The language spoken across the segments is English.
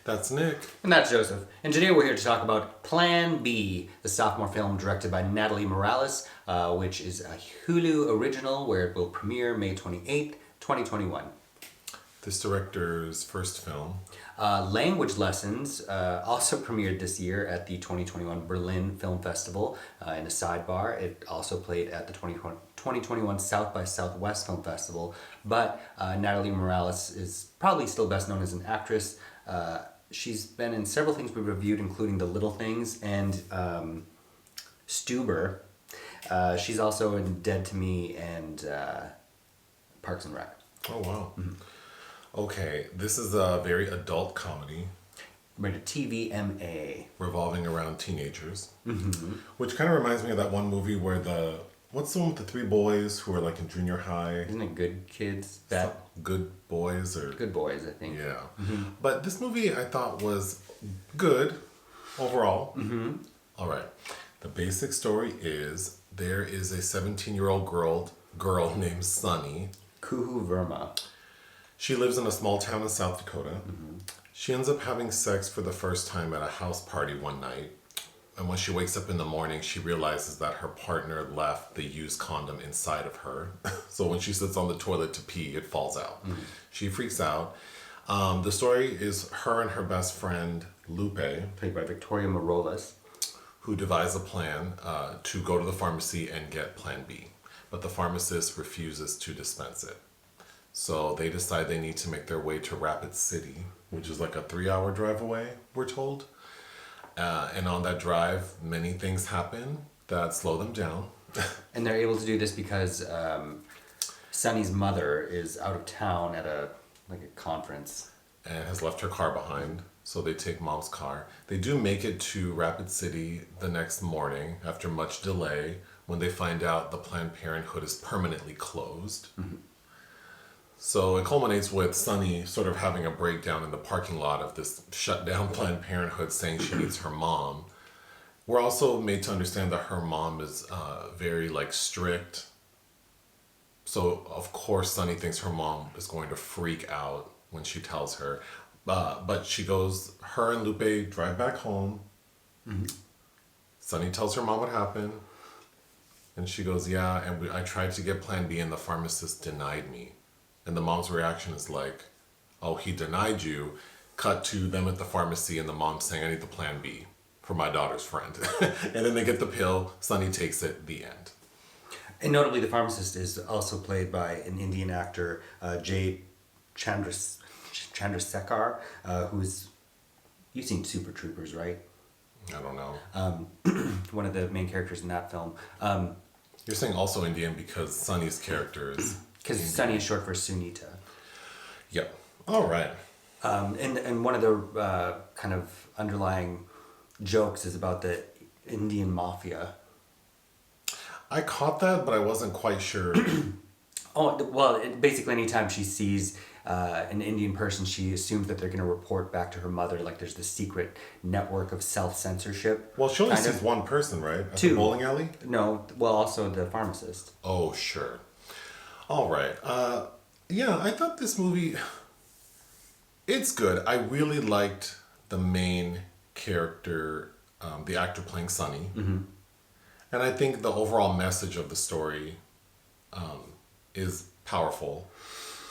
That's Nick. And that's Joseph. And today we're here to talk about Plan B, the sophomore film directed by Natalie Morales, which is a Hulu original where it will premiere May 28th, 2021. This director's first film. Language Lessons also premiered this year at the 2021 Berlin Film Festival in a sidebar. It also played at the 2021 South by Southwest Film Festival. But Natalie Morales is probably still best known as an actress. She's been in several things we reviewed, including The Little Things and Stuber. She's also in Dead to Me and Parks and Rec. Oh, wow. Mm-hmm. Okay, this is a very adult comedy. Rated TVMA. Revolving around teenagers. Mm-hmm. Which kind of reminds me of that one movie where what's the one with the three boys who are like in junior high? Isn't it Good Kids? Good Boys or... Good Boys, I think. Yeah. Mm-hmm. But this movie I thought was good overall. Mm-hmm. All right. The basic story is there is a 17-year-old girl named Sunny. Kuhoo Verma. She lives in a small town in South Dakota. Mm-hmm. She ends up having sex for the first time at a house party one night. And when she wakes up in the morning, she realizes that her partner left the used condom inside of her. So when she sits on the toilet to pee, it falls out. Mm-hmm. She freaks out. The story is her and her best friend, Lupe, played by Victoria Moroles, who devise a plan to go to the pharmacy and get Plan B. But the pharmacist refuses to dispense it. So they decide they need to make their way to Rapid City, which is like a 3-hour drive away, we're told. And on that drive, many things happen that slow them down. And they're able to do this because Sunny's mother is out of town at a conference. And has left her car behind, so they take mom's car. They do make it to Rapid City the next morning after much delay when they find out the Planned Parenthood is permanently closed. Mm-hmm. So it culminates with Sunny sort of having a breakdown in the parking lot of this shut down Planned Parenthood, saying she needs her mom. We're also made to understand that her mom is very strict. So of course Sunny thinks her mom is going to freak out when she tells her. But she goes, her and Lupe drive back home. Mm-hmm. Sunny tells her mom what happened. And she goes, yeah, and I tried to get Plan B and the pharmacist denied me. And the mom's reaction is like, oh, he denied you. Cut to them at the pharmacy and the mom saying, I need the Plan B for my daughter's friend. And then they get the pill. Sunny takes it. The end. And notably, the pharmacist is also played by an Indian actor, Chandrasekhar, who's... You've seen Super Troopers, right? I don't know. One of the main characters in that film. You're saying also Indian because Sunny's character is... Because Sunny is short for Sunita. Yep. All right. And one of the kind of underlying jokes is about the Indian mafia. I caught that, but I wasn't quite sure. Basically anytime she sees an Indian person, she assumes that they're going to report back to her mother. Like there's this secret network of self-censorship. Well, she only sees one person, right? At the bowling alley? No, well, also the pharmacist. Oh, sure. All right. Yeah, I thought this movie, it's good. I really liked the main character, the actor playing Sunny. Mm-hmm. And I think the overall message of the story is powerful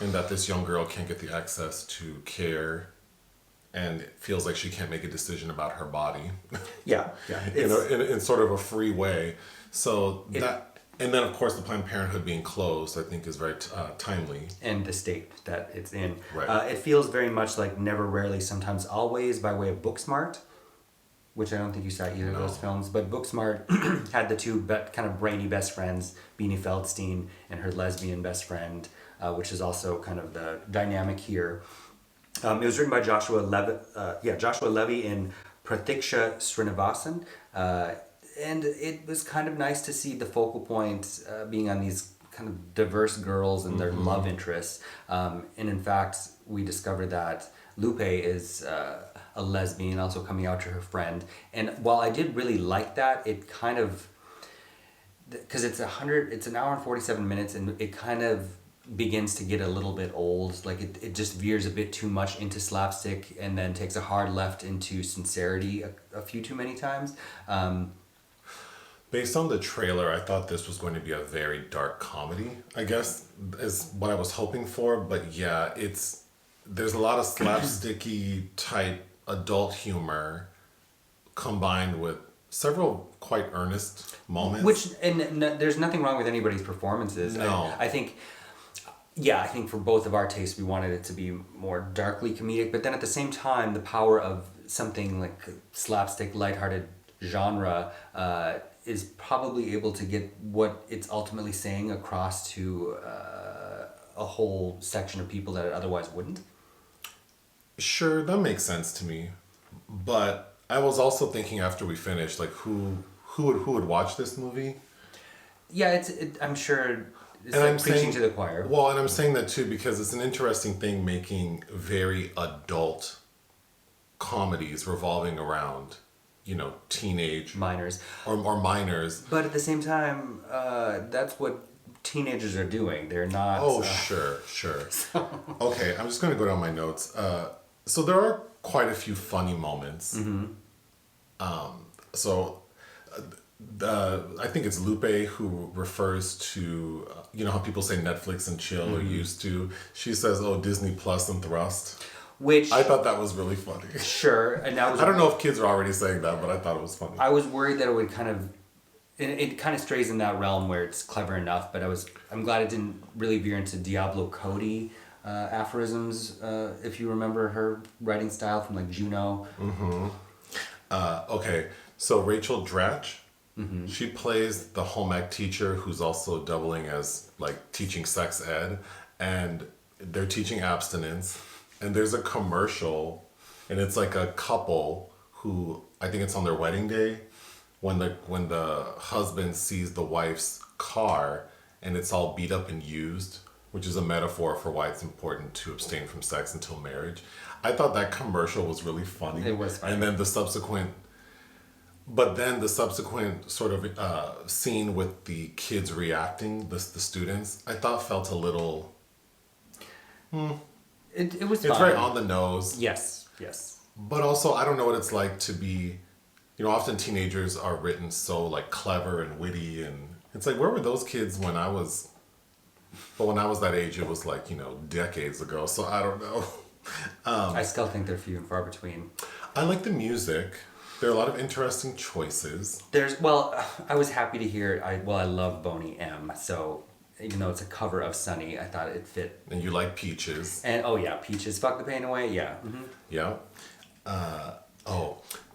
in that this young girl can't get the access to care and feels like she can't make a decision about her body. Yeah. in sort of a free way. So and then, of course, the Planned Parenthood being closed, I think, is very timely. And the state that it's in. Right. It feels very much like Never, Rarely, Sometimes, Always by way of Booksmart, which I don't think you saw either of those films. But Booksmart had the two kind of brainy best friends, Beanie Feldstein and her lesbian best friend, which is also kind of the dynamic here. It was written by Joshua Levy and Prathiksha Srinivasan. And it was kind of nice to see the focal point being on these kind of diverse girls and their love interests. And in fact, we discovered that Lupe is a lesbian, also coming out to her friend. And while I did really like that, it kind of... Because it's an hour and 47 minutes, and it kind of begins to get a little bit old. Like it just veers a bit too much into slapstick and then takes a hard left into sincerity a few too many times. Based on the trailer, I thought this was going to be a very dark comedy, I guess, is what I was hoping for. But yeah, there's a lot of slapsticky type adult humor combined with several quite earnest moments. There's nothing wrong with anybody's performances. No. I think for both of our tastes, we wanted it to be more darkly comedic, but then at the same time, the power of something like slapstick, lighthearted genre is probably able to get what it's ultimately saying across to a whole section of people that it otherwise wouldn't. Sure, that makes sense to me. But I was also thinking after we finished, like who would watch this movie? Yeah, I'm sure it's and like I'm preaching saying, to the choir. Well, and I'm saying that too because it's an interesting thing making very adult comedies revolving around, teenage Minors. or minors. But at the same time, that's what teenagers are doing. They're not... Oh, sure. Okay, I'm just going to go down my notes. So there are quite a few funny moments. Mm-hmm. I think it's Lupe who refers to, how people say Netflix and chill or used to. She says, oh, Disney Plus and Thrust. Which... I thought that was really funny. Sure. And that was... I don't know if kids are already saying that, but I thought it was funny. I was worried that it would kind of... It kind of strays in that realm where it's clever enough, but I'm glad it didn't really veer into Diablo Cody aphorisms, if you remember her writing style from like Juno. Mm-hmm. Okay, so Rachel Dratch, she plays the home ec teacher who's also doubling as like teaching sex ed, and they're teaching abstinence, and there's a commercial, and it's like a couple who, I think it's on their wedding day, when the husband sees the wife's car and it's all beat up and used, which is a metaphor for why it's important to abstain from sex until marriage. I thought that commercial was really funny. It was funny. And then the subsequent sort of scene with the kids reacting, the students, I thought felt a little... It was It's fun. very on the nose. Yes. But also, I don't know what it's like to be... often teenagers are written so like clever and witty, and it's like, where were those kids when I was... But when I was that age, it was like, decades ago, so I don't know. I still think they're few and far between. I like the music. There are a lot of interesting choices. I was happy to hear, I love Boney M, so even though it's a cover of Sunny, I thought it fit. And you like Peaches. And, oh yeah, Peaches, Fuck the Pain Away, yeah. Mm-hmm. Yeah.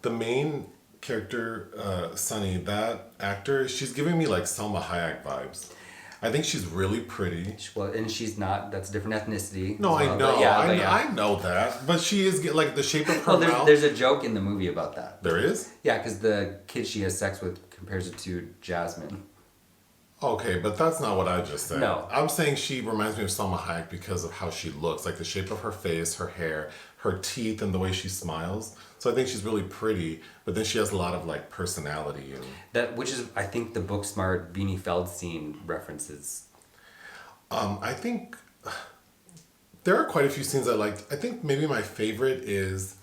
The main character, Sunny, that actor, she's giving me like Salma Hayek vibes. I think she's really pretty. Well, and she's not, that's a different ethnicity. No, I know. Yeah. I know that. But she is, like, the shape of her mouth. There's a joke in the movie about that. There is? Yeah, because the kid she has sex with compares it to Jasmine. Okay, but that's not what I just said. No. I'm saying she reminds me of Salma Hayek because of how she looks. Like the shape of her face, her hair, her teeth, and the way she smiles. So I think she's really pretty, but then she has a lot of like personality. Which is, I think, the Booksmart Beanie Feldstein references. I think there are quite a few scenes I liked. I think maybe my favorite is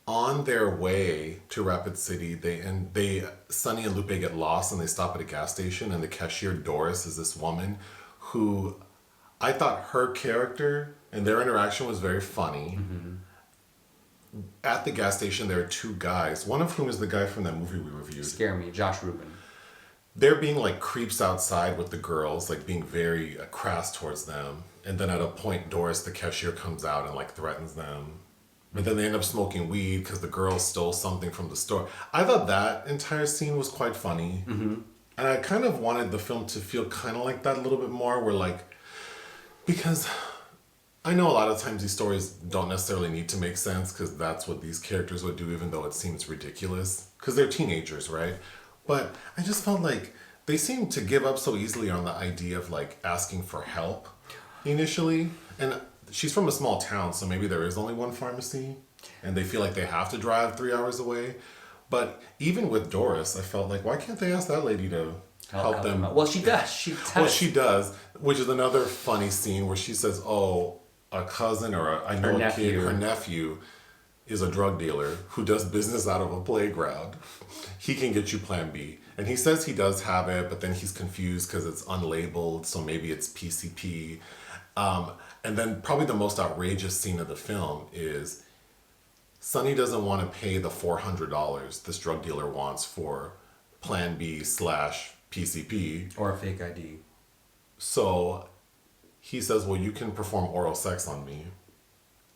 on their way to Rapid City. Sunny and Lupe get lost and they stop at a gas station, and the cashier Doris is this woman who I thought her character and their interaction was very funny. Mm-hmm. At the gas station, there are two guys, one of whom is the guy from that movie we reviewed. Scare Me, Josh Ruben. They're being like creeps outside with the girls, like being very crass towards them. And then at a point, Doris, the cashier, comes out and like threatens them. But then they end up smoking weed because the girl stole something from the store. I thought that entire scene was quite funny. Mm-hmm. And I kind of wanted the film to feel kind of like that a little bit more, where like, because I know a lot of times these stories don't necessarily need to make sense because that's what these characters would do, even though it seems ridiculous. Because they're teenagers, right? But I just felt like they seemed to give up so easily on the idea of like asking for help initially. And she's from a small town, so maybe there is only one pharmacy and they feel like they have to drive 3 hours away. But even with Doris, I felt like, why can't they ask that lady to help them? Well, she does. She does. Well, she does. Which is another funny scene where she says, "Oh, a cousin or I know a kid, her nephew is a drug dealer who does business out of a playground. He can get you Plan B." And he says he does have it, but then he's confused because it's unlabeled, so maybe it's PCP. And then probably the most outrageous scene of the film is Sonny doesn't want to pay the $400 this drug dealer wants for Plan B / PCP. Or a fake ID. So he says, well, you can perform oral sex on me.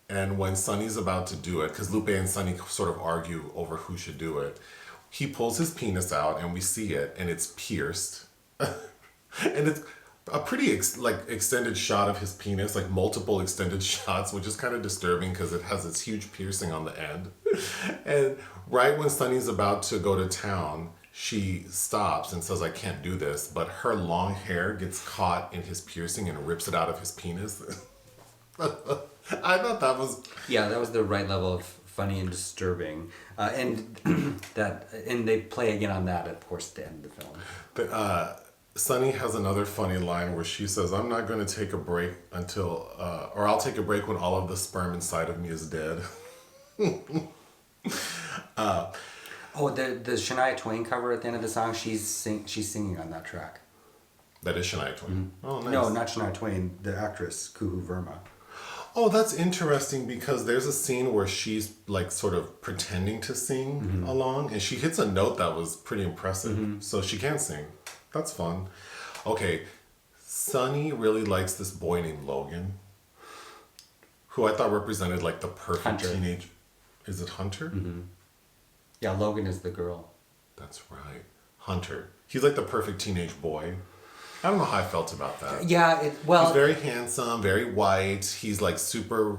And when Sonny's about to do it, because Lupe and Sonny sort of argue over who should do it, he pulls his penis out and we see it and it's pierced. And it's a pretty extended shot of his penis, like multiple extended shots, which is kind of disturbing because it has this huge piercing on the end. And right when Sonny's about to go to town, she stops and says, I can't do this, but her long hair gets caught in his piercing and rips it out of his penis. I thought that was... Yeah, that was the right level of funny and disturbing. And they play again on that, of course, at the end of the film. But, Sonny has another funny line where she says, I'm not going to take a break until... or I'll take a break when all of the sperm inside of me is dead. The Shania Twain cover at the end of the song, she's singing on that track. That is Shania Twain. Mm-hmm. Oh, nice. No, not Shania Twain, the actress, Kuhoo Verma. Oh, that's interesting because there's a scene where she's like sort of pretending to sing along and she hits a note that was pretty impressive. Mm-hmm. So she can sing. That's fun. Okay, Sonny really likes this boy named Logan, who I thought represented like the perfect teenage... Is it Hunter? Mm-hmm. Yeah, Logan is the girl. That's right. Hunter. He's like the perfect teenage boy. I don't know how I felt about that. Yeah, he's very handsome, very white. He's like super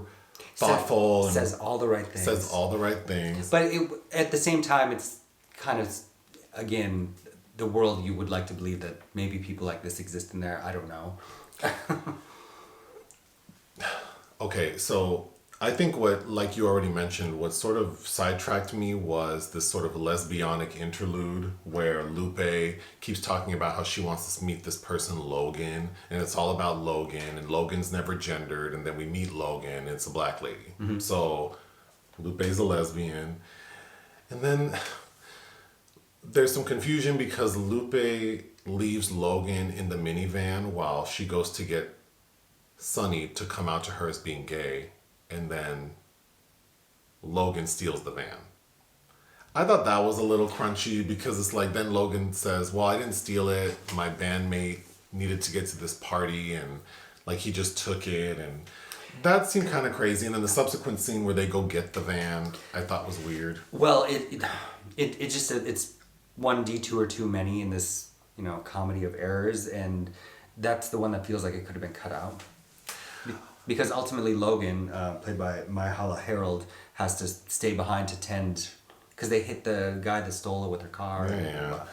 thoughtful. Says all the right things. But at the same time, it's kind of, again, the world you would like to believe that maybe people like this exist in there. I don't know. Okay, so I think what, like you already mentioned, what sort of sidetracked me was this sort of lesbianic interlude where Lupe keeps talking about how she wants to meet this person, Logan, and it's all about Logan, and Logan's never gendered, and then we meet Logan, and it's a black lady. Mm-hmm. So Lupe's a lesbian. And then there's some confusion because Lupe leaves Logan in the minivan while she goes to get Sonny to come out to her as being gay. And then Logan steals the van. I thought that was a little crunchy because it's like then Logan says, well, I didn't steal it. My bandmate needed to get to this party and like he just took it. And that seemed kind of crazy. And then the subsequent scene where they go get the van, I thought was weird. Well, it just, it's one detour too many in this, comedy of errors. And that's the one that feels like it could have been cut out. Because ultimately Logan, played by Myha'la Herrold, has to stay behind to tend... Because they hit the guy that stole it with her car. Yeah.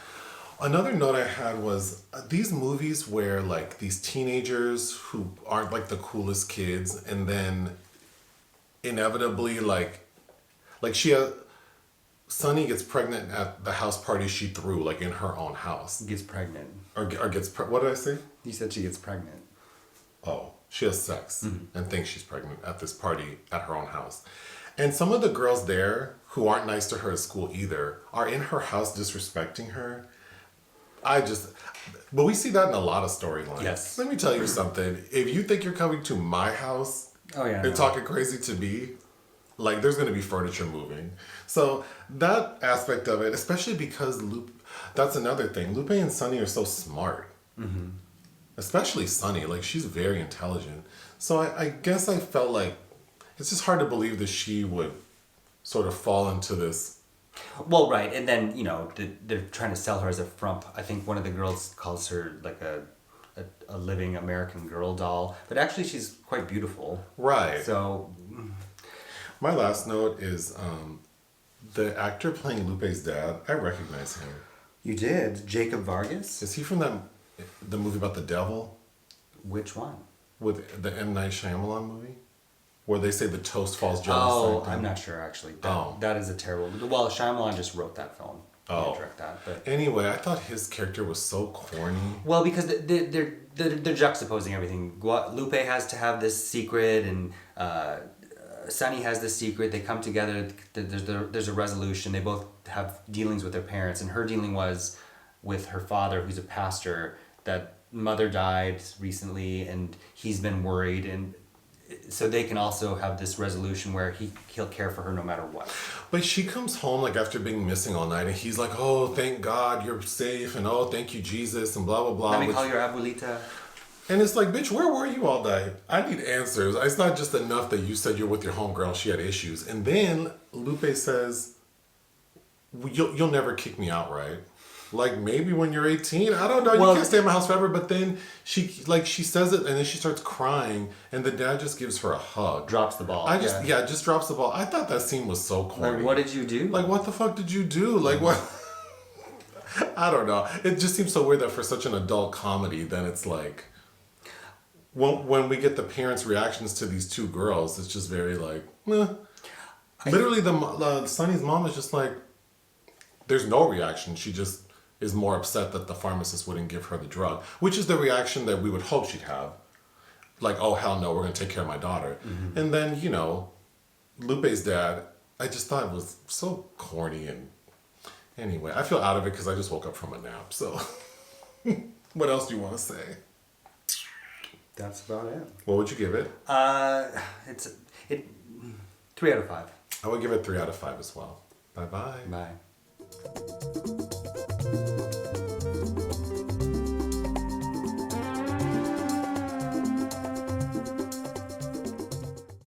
Another note I had was these movies where like these teenagers who aren't like the coolest kids and then inevitably like Sonny gets pregnant at the house party she threw like in her own house. Gets pregnant. Or what did I say? You said she gets pregnant. Oh. She has sex and thinks she's pregnant at this party at her own house. And some of the girls there who aren't nice to her at school either are in her house disrespecting her. But we see that in a lot of storylines. Yes. Let me tell you something. If you think you're coming to my house and talking crazy to me, like there's going to be furniture moving. So that aspect of it, especially because that's another thing. Lupe and Sonny are so smart. Mm-hmm. Especially Sonny, like she's very intelligent. So I guess I felt like it's just hard to believe that she would sort of fall into this. Well, right. And then, they're trying to sell her as a frump. I think one of the girls calls her like a living American Girl doll. But actually she's quite beautiful. Right. So... My last note is the actor playing Lupe's dad, I recognize him. You did? Jacob Vargas? Is he from the movie about the devil? Which one? With the M. Night Shyamalan movie? Where they say the toast falls jealous. Oh, I'm not sure actually. That is a terrible... Well, Shyamalan just wrote that film. Oh. direct that. But Anyway, I thought his character was so corny. well, because they're juxtaposing everything. Lupe has to have this secret, and Sunny has this secret. They come together. There's a resolution. They both have dealings with their parents, and her dealing was with her father, who's a pastor. That mother died recently, and he's been worried, and so they can also have this resolution where he'll care for her no matter what. But she comes home like after being missing all night, and he's like, "Oh, thank God you're safe," and "Oh, thank you Jesus," and blah blah blah. Let me call your abuelita. And it's like, bitch, where were you all night? I need answers. It's not just enough that you said you're with your homegirl. She had issues, and then Lupe says, "You'll never kick me out, right?" Like, maybe when you're 18, I don't know. You can't stay in my house forever. But then she says it, and then she starts crying, and the dad just gives her a hug. Drops the ball. Just drops the ball. I thought that scene was so corny. Like, what did you do? Like, what the fuck did you do? Like, what? I don't know. It just seems so weird that for such an adult comedy, then it's like, when we get the parents' reactions to these two girls, it's just very like, meh. Literally, the Sunny's mom is just like, there's no reaction. She just is more upset that the pharmacist wouldn't give her the drug, which is the reaction that we would hope she'd have. Like, oh, hell no, we're going to take care of my daughter. Mm-hmm. And then, Lupe's dad, I just thought it was so corny. And anyway, I feel out of it because I just woke up from a nap. So what else do you want to say? That's about it. What would you give it? It's 3 out of 5. I would give it 3 out of 5 as well. Bye-bye. Bye.